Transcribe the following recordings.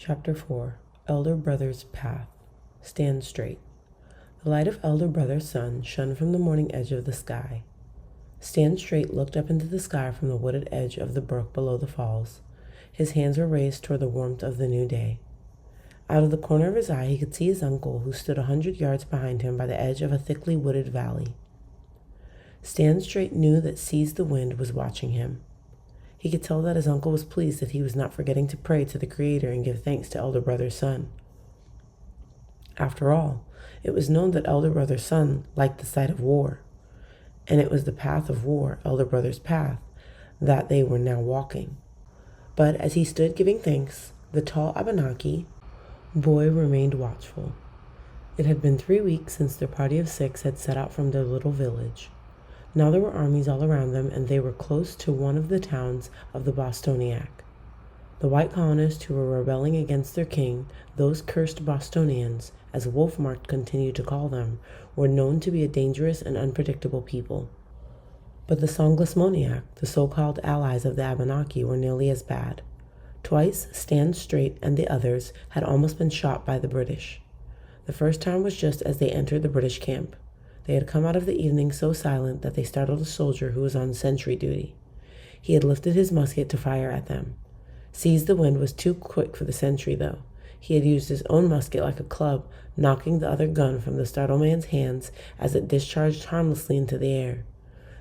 Chapter 4 Elder Brother's Path. Stand straight. The light of Elder Brother's sun shone from the morning edge of the sky. Stand Straight looked up into the sky from the wooded edge of the brook below the falls. His hands were raised toward the warmth of the new day. Out of the corner of his eye he could see his uncle, who stood 100 yards behind him by the edge of a thickly wooded valley. Stand Straight knew that Seize the Wind was watching him. He could tell that his uncle was pleased that he was not forgetting to pray to the Creator and give thanks to Elder Brother's son. After all, it was known that Elder Brother's son liked the sight of war, and it was the path of war, Elder Brother's path, that they were now walking. But as he stood giving thanks, the tall Abenaki boy remained watchful. It had been 3 weeks since their party of 6 had set out from their little village. Now there were armies all around them, and they were close to one of the towns of the Bostoniac. The white colonists who were rebelling against their king, those cursed Bostonians, as Wolfmark continued to call them, were known to be a dangerous and unpredictable people. But the Songlismoniac, the so-called allies of the Abenaki, were nearly as bad. Twice, Stand Straight and the others had almost been shot by the British. The first time was just as they entered the British camp. They had come out of the evening so silent that they startled a soldier who was on sentry duty. He had lifted his musket to fire at them. Seize the Wind was too quick for the sentry, though. He had used his own musket like a club, knocking the other gun from the startled man's hands as it discharged harmlessly into the air.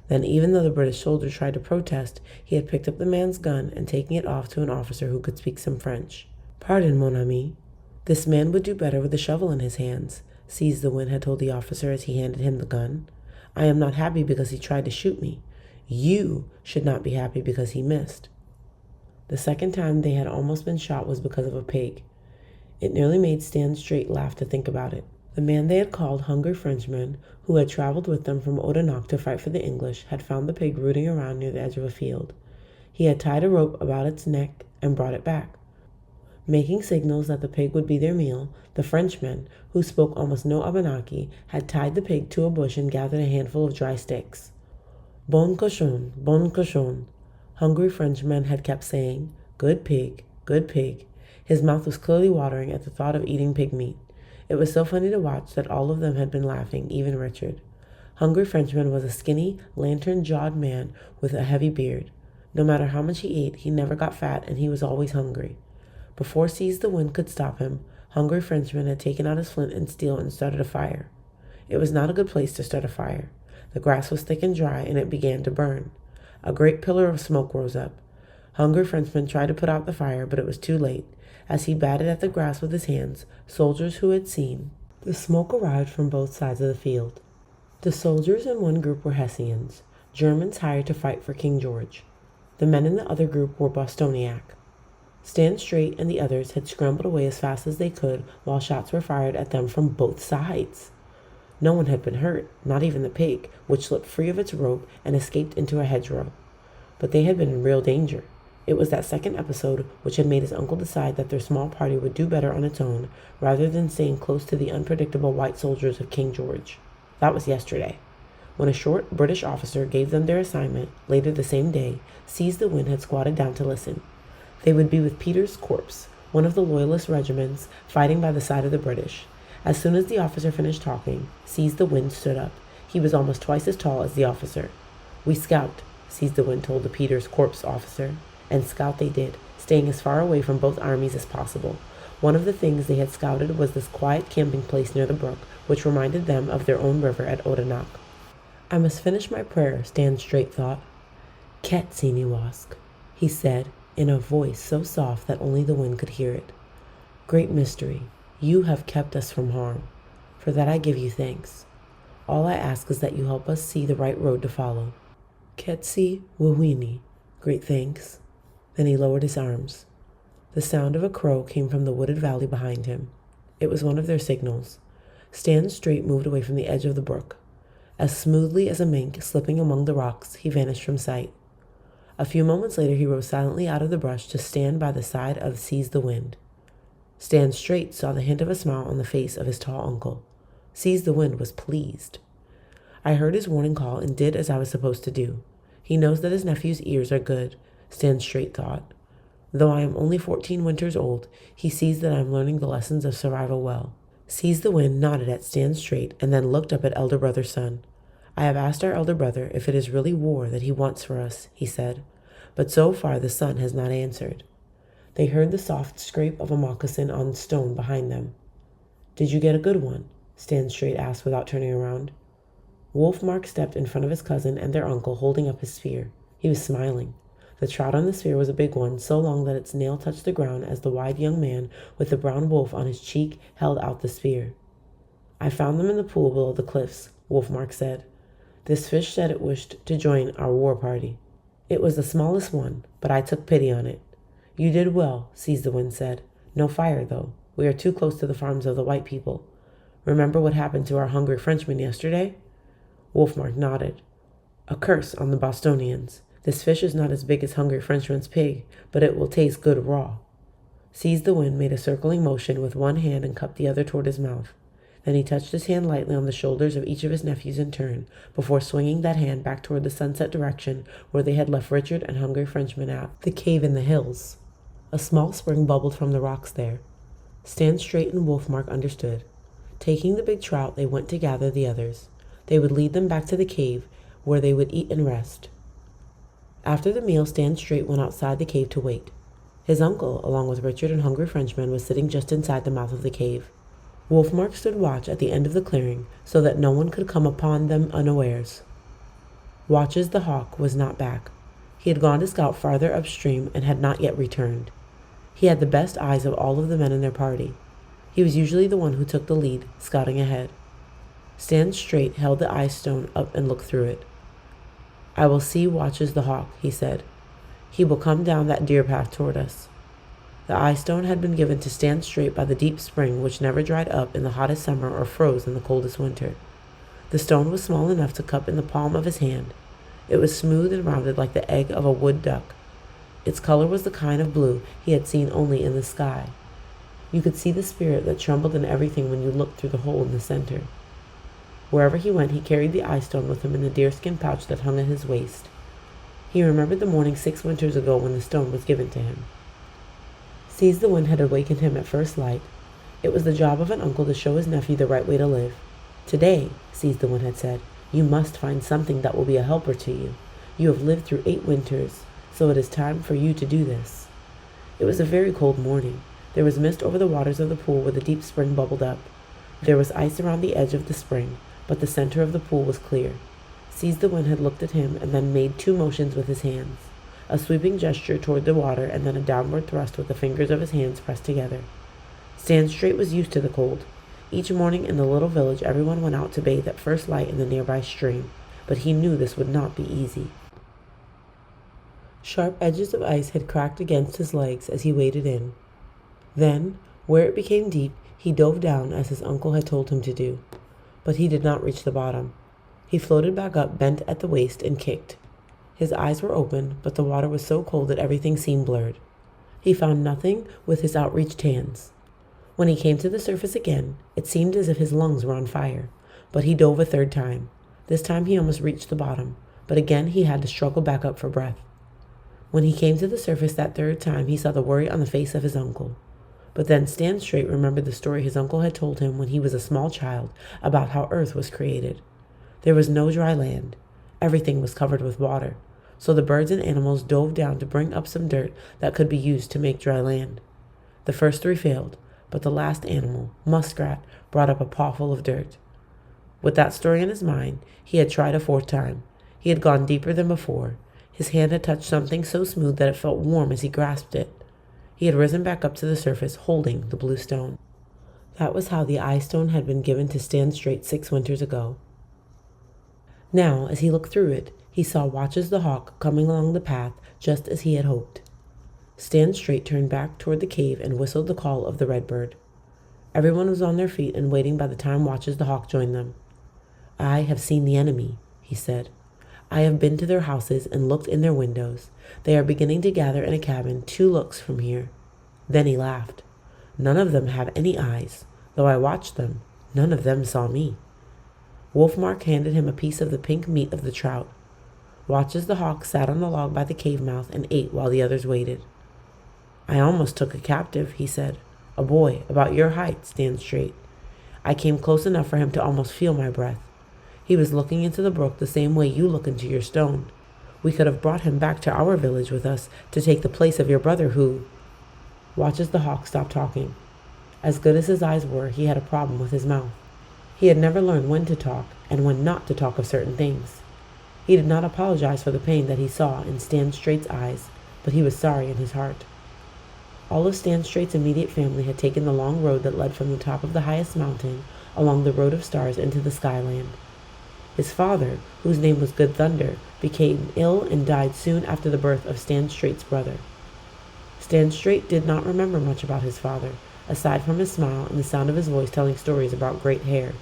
Then, even though the British soldier tried to protest, he had picked up the man's gun and taken it off to an officer who could speak some French. "Pardon, mon ami. This man would do better with a shovel in his hands," Seize the Wind had told the officer as he handed him the gun. "I am not happy because he tried to shoot me. You should not be happy because he missed." The second time they had almost been shot was because of a pig. It nearly made Stand Straight laugh to think about it. The man they had called Hungry Frenchman, who had traveled with them from Oudinot to fight for the English, had found the pig rooting around near the edge of a field. He had tied a rope about its neck and brought it back. Making signals that the pig would be their meal, the Frenchman, who spoke almost no Abenaki, had tied the pig to a bush and gathered a handful of dry sticks. Bon cochon, bon cochon. Hungry Frenchman had kept saying, good pig, good pig. His mouth was clearly watering at the thought of eating pig meat. It was so funny to watch that all of them had been laughing, even Richard. Hungry Frenchman was a skinny, lantern-jawed man with a heavy beard. No matter how much he ate, he never got fat, and he was always hungry. Before Seize the Wind could stop him, Hungry Frenchman had taken out his flint and steel and started a fire. It was not a good place to start a fire. The grass was thick and dry, and it began to burn. A great pillar of smoke rose up. Hungry Frenchman tried to put out the fire, but it was too late. As he batted at the grass with his hands, soldiers who had seen the smoke arrived from both sides of the field. The soldiers in one group were Hessians, Germans hired to fight for King George. The men in the other group were Bostoniac. Stand Straight and the others had scrambled away as fast as they could while shots were fired at them from both sides. No one had been hurt, not even the pig, which slipped free of its rope and escaped into a hedgerow. But they had been in real danger. It was that second episode which had made his uncle decide that their small party would do better on its own, rather than staying close to the unpredictable white soldiers of King George. That was yesterday. When a short British officer gave them their assignment, later the same day, Seize the Wind had squatted down to listen. They would be with Peter's Corps, one of the Loyalist regiments, fighting by the side of the British. As soon as the officer finished talking, Seize the Wind stood up. He was almost twice as tall as the officer. "We scout," Seize the Wind told the Peter's Corps officer. And scout they did, staying as far away from both armies as possible. One of the things they had scouted was this quiet camping place near the brook, which reminded them of their own river at Oudinot. "I must finish my prayer," Stand Straight thought. "Ket Siniwask," he said, in a voice so soft that only the wind could hear it. "Great mystery, you have kept us from harm. For that I give you thanks. All I ask is that you help us see the right road to follow. Ketsi Wawini, great thanks." Then he lowered his arms. The sound of a crow came from the wooded valley behind him. It was one of their signals. Stand Straight moved away from the edge of the brook. As smoothly as a mink slipping among the rocks, he vanished from sight. A few moments later, he rose silently out of the brush to stand by the side of Seize the Wind. Stand Straight saw the hint of a smile on the face of his tall uncle. Seize the Wind was pleased. "I heard his warning call and did as I was supposed to do. He knows that his nephew's ears are good," Stand Straight thought. Though I am only 14 winters old, he sees that I am learning the lessons of survival well. Seize the Wind nodded at Stand Straight and then looked up at Elder Brother Sun. I have asked our elder brother if it is really war that he wants for us, he said, but so far the sun has not answered. They heard the soft scrape of a moccasin on stone behind them. Did you get a good one? Stand Straight asked without turning around. Wolfmark stepped in front of his cousin and their uncle, holding up his spear. He was smiling. The trout on the spear was a big one, so long that its nail touched the ground as the wide young man with the brown wolf on his cheek held out the spear. I found them in the pool below the cliffs, Wolfmark said. This fish said it wished to join our war party. It was the smallest one, but I took pity on it. You did well, Seize the Wind said. No fire, though. We are too close to the farms of the white people. Remember what happened to our hungry Frenchmen yesterday? Wolfmark nodded. A curse on the Bostonians. This fish is not as big as hungry Frenchman's pig, but it will taste good raw. Seize the Wind made a circling motion with one hand and cupped the other toward his mouth. Then he touched his hand lightly on the shoulders of each of his nephews in turn, before swinging that hand back toward the sunset direction where they had left Richard and hungry Frenchmen at the cave in the hills. A small spring bubbled from the rocks there. Stand Straight and Wolfmark understood. Taking the big trout, they went to gather the others. They would lead them back to the cave, where they would eat and rest. After the meal, Stand Straight went outside the cave to wait. His uncle, along with Richard and hungry Frenchmen, was sitting just inside the mouth of the cave. Wolfmark stood watch at the end of the clearing, so that no one could come upon them unawares. Watches the Hawk was not back. He had gone to scout farther upstream and had not yet returned. He had the best eyes of all of the men in their party. He was usually the one who took the lead, scouting ahead. Stand Straight held the ice stone up and looked through it. I will see Watches the Hawk, he said. He will come down that deer path toward us. The ice stone had been given to Stand Straight by the deep spring which never dried up in the hottest summer or froze in the coldest winter. The stone was small enough to cup in the palm of his hand. It was smooth and rounded like the egg of a wood duck. Its color was the kind of blue he had seen only in the sky. You could see the spirit that trembled in everything when you looked through the hole in the center. Wherever he went, he carried the ice stone with him in the deerskin pouch that hung at his waist. He remembered the morning 6 winters ago when the stone was given to him. Seize the Wind had awakened him at first light. It was the job of an uncle to show his nephew the right way to live. Today, Seize the Wind had said, you must find something that will be a helper to you. You have lived through 8 winters, so it is time for you to do this. It was a very cold morning. There was mist over the waters of the pool where the deep spring bubbled up. There was ice around the edge of the spring, but the center of the pool was clear. Seize the Wind had looked at him and then made 2 motions with his hands. A sweeping gesture toward the water and then a downward thrust with the fingers of his hands pressed together. Stand Straight was used to the cold. Each morning in the little village everyone went out to bathe at first light in the nearby stream, but he knew this would not be easy. Sharp edges of ice had cracked against his legs as he waded in. Then, where it became deep, he dove down as his uncle had told him to do. But he did not reach the bottom. He floated back up, bent at the waist, and kicked. His eyes were open, but the water was so cold that everything seemed blurred. He found nothing with his outreached hands. When he came to the surface again, it seemed as if his lungs were on fire, but he dove a 3rd time. This time he almost reached the bottom, but again he had to struggle back up for breath. When he came to the surface that 3rd time, he saw the worry on the face of his uncle. But then Stand Straight remembered the story his uncle had told him when he was a small child about how Earth was created. There was no dry land. Everything was covered with water, so the birds and animals dove down to bring up some dirt that could be used to make dry land. The first 3 failed, but the last animal, Muskrat, brought up a pawful of dirt. With that story in his mind, he had tried a 4th time. He had gone deeper than before. His hand had touched something so smooth that it felt warm as he grasped it. He had risen back up to the surface, holding the blue stone. That was how the ice stone had been given to Stand Straight 6 winters ago. Now, as he looked through it, he saw Watches the Hawk coming along the path just as he had hoped. Stand Straight turned back toward the cave and whistled the call of the redbird. Everyone was on their feet and waiting by the time Watches the Hawk joined them. I have seen the enemy, he said. I have been to their houses and looked in their windows. They are beginning to gather in a cabin 2 looks from here. Then he laughed. None of them have any eyes. Though I watched them, none of them saw me. Wolfmark handed him a piece of the pink meat of the trout. Watches the Hawk sat on the log by the cave mouth and ate while the others waited. I almost took a captive, he said. A boy, about your height, stand straight. I came close enough for him to almost feel my breath. He was looking into the brook the same way you look into your stone. We could have brought him back to our village with us to take the place of your brother who... Watch as the hawk stopped talking. As good as his eyes were, he had a problem with his mouth. He had never learned when to talk and when not to talk of certain things. He did not apologize for the pain that he saw in Stan Straight's eyes, but he was sorry in his heart. All of Stan Straight's immediate family had taken the long road that led from the top of the highest mountain along the road of stars into the skyland. His father, whose name was Good Thunder, became ill and died soon after the birth of Stan Straight's brother. Stan Straight did not remember much about his father, aside from his smile and the sound of his voice telling stories about great hair.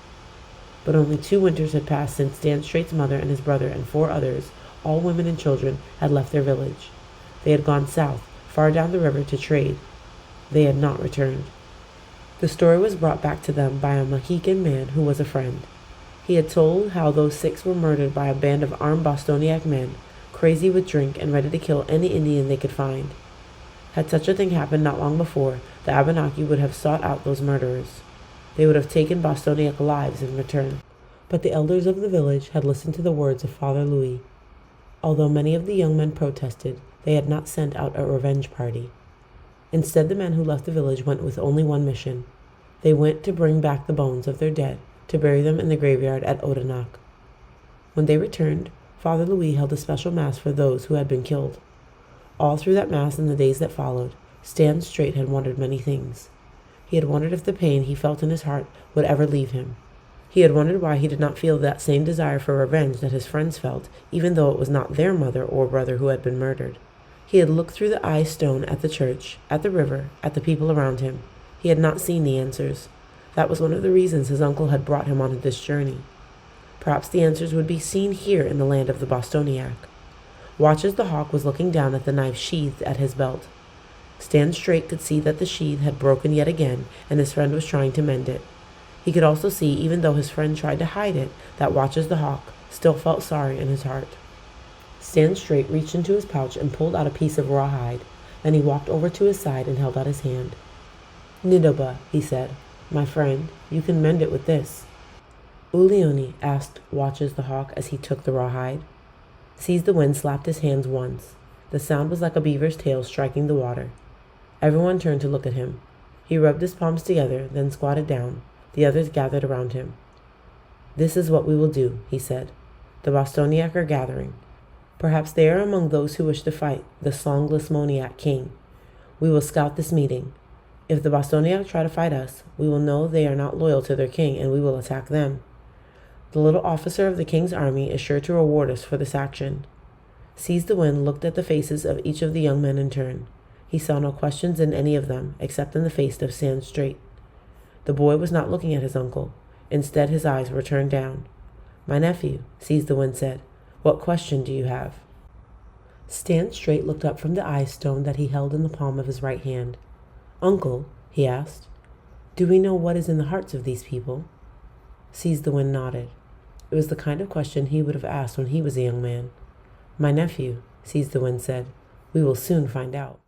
But only 2 winters had passed since Stan Straight's mother and his brother and 4 others, all women and children, had left their village. They had gone south, far down the river to trade. They had not returned. The story was brought back to them by a Mohican man who was a friend. He had told how those 6 were murdered by a band of armed Bostoniac men, crazy with drink and ready to kill any Indian they could find. Had such a thing happened not long before, the Abenaki would have sought out those murderers. They would have taken Bostoniac lives in return. But the elders of the village had listened to the words of Father Louis. Although many of the young men protested, they had not sent out a revenge party. Instead, the men who left the village went with only one mission. They went to bring back the bones of their dead, to bury them in the graveyard at Odanak. When they returned, Father Louis held a special mass for those who had been killed. All through that mass and the days that followed, Stan Straight had wondered many things. He had wondered if the pain he felt in his heart would ever leave him. He had wondered why he did not feel that same desire for revenge that his friends felt, even though it was not their mother or brother who had been murdered. He had looked through the eye stone at the church, at the river, at the people around him. He had not seen the answers. That was one of the reasons his uncle had brought him on this journey. Perhaps the answers would be seen here in the land of the Bostoniac. Watch as the hawk was looking down at the knife sheathed at his belt. Stan Straight could see that the sheath had broken yet again, and his friend was trying to mend it. He could also see, even though his friend tried to hide it, that Watch as the hawk still felt sorry in his heart. Stan Straight reached into his pouch and pulled out a piece of rawhide. Then he walked over to his side and held out his hand. "Nidoba," he said, "my friend, you can mend it with this." "Ulioni?" asked Watch as the hawk as he took the rawhide. Seize the Wind slapped his hands once. The sound was like a beaver's tail striking the water. Everyone turned to look at him. He rubbed his palms together, then squatted down. The others gathered around him. "This is what we will do," he said. "The Bostoniac are gathering. Perhaps they are among those who wish to fight the songless Moniac king. We will scout this meeting. If the Bostoniac try to fight us, we will know they are not loyal to their king, and we will attack them. The little officer of the king's army is sure to reward us for this action." Seize the Wind looked at the faces of each of the young men in turn. He saw no questions in any of them, except in the face of Stan Straight. The boy was not looking at his uncle. Instead, his eyes were turned down. "My nephew," Seize the Wind said, "what question do you have?" Stan Straight looked up from the eye stone that he held in the palm of his right hand. "Uncle," he asked, "do we know what is in the hearts of these people?" Seize the Wind nodded. It was the kind of question he would have asked when he was a young man. "My nephew," Seize the Wind said, "we will soon find out."